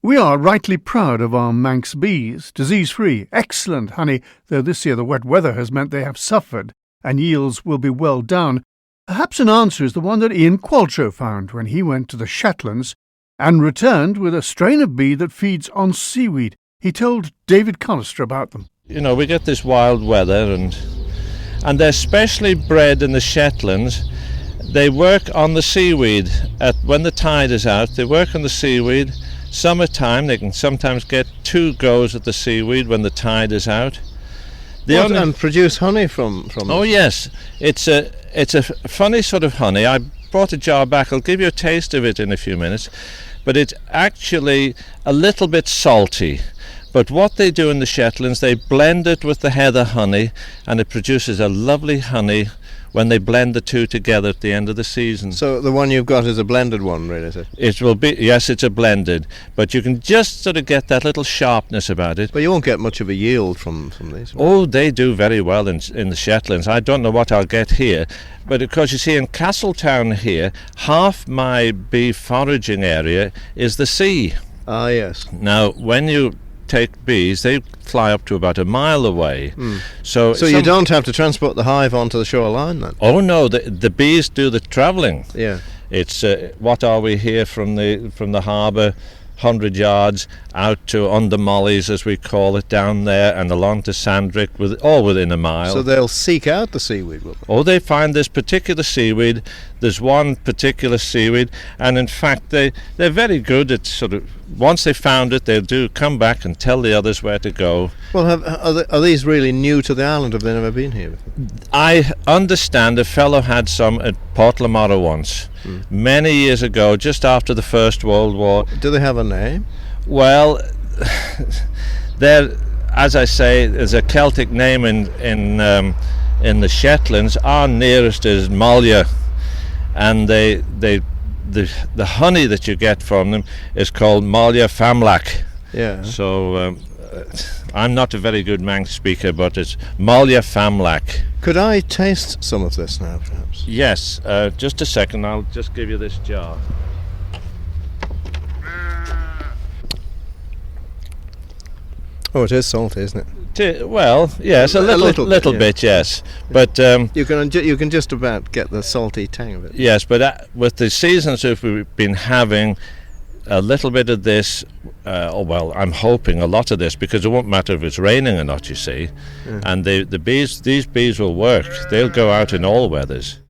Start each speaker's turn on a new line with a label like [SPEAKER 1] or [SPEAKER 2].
[SPEAKER 1] We are rightly proud of our Manx bees, disease-free, excellent honey, though this year the wet weather has meant they have suffered, and yields will be well down. Perhaps an answer is the one that Ian Qualtrough found when he went to the Shetlands and returned with a strain of bee that feeds on seaweed. He told David Callister about them.
[SPEAKER 2] You know, we get this wild weather, and they're specially bred in the Shetlands. They work on the seaweed. When the tide is out, they work on the seaweed. Summertime, they can sometimes get 2 goes at the seaweed when the tide is out.
[SPEAKER 3] And produce honey from
[SPEAKER 2] Oh
[SPEAKER 3] it.
[SPEAKER 2] Yes, it's a funny sort of honey. I brought a jar back. I'll give you a taste of it in a few minutes, but it's actually a little bit salty. But what they do in the Shetlands, they blend it with the heather honey, and it produces a lovely honey when they blend the two together at the end of the season.
[SPEAKER 3] So the one you've got is a blended one, really, is it?
[SPEAKER 2] It will be, yes, it's a blended, but you can just sort of get that little sharpness about it.
[SPEAKER 3] But you won't get much of a yield from these.
[SPEAKER 2] Oh, they do very well in the Shetlands. I don't know what I'll get here, but of course, you see, in Castletown here, half my bee foraging area is the sea.
[SPEAKER 3] Ah, yes.
[SPEAKER 2] Now, when you take bees, they fly up to about a mile away. So
[SPEAKER 3] you don't have to transport the hive onto the shoreline then?
[SPEAKER 2] Oh no, the bees do the travelling.
[SPEAKER 3] Yeah.
[SPEAKER 2] It's what are we here from the harbour, 100 yards out to Under Mollies, as we call it, down there, and along to Sandrick, all within a mile.
[SPEAKER 3] So they'll seek out the seaweed, will they?
[SPEAKER 2] Oh, they find this particular seaweed. There's one particular seaweed, and in fact they're very good at sort of, once they found it, they do come back and tell the others where to go.
[SPEAKER 3] Well, are these really new to the island? Have they never been here before?
[SPEAKER 2] I understand a fellow had some at Portlamorrow once, many years ago, just after the First World War.
[SPEAKER 3] Do they have a name?
[SPEAKER 2] Well, as I say, there's a Celtic name in the Shetlands. Our nearest is Malya, and the honey that you get from them is called Malya Famlac.
[SPEAKER 3] Yeah.
[SPEAKER 2] So I'm not a very good Manx speaker, but it's Malya Famlac.
[SPEAKER 3] Could I taste some of this now, perhaps?
[SPEAKER 2] Yes. Just a second. I'll just give you this jar.
[SPEAKER 3] Oh, it is salty, isn't it?
[SPEAKER 2] Well, yes, a little bit, yes. But
[SPEAKER 3] you can just about get the salty tang of it.
[SPEAKER 2] Yes, but with the seasons that we've been having, a little bit of this. I'm hoping a lot of this, because it won't matter if it's raining or not. You see, and these bees will work. They'll go out in all weathers.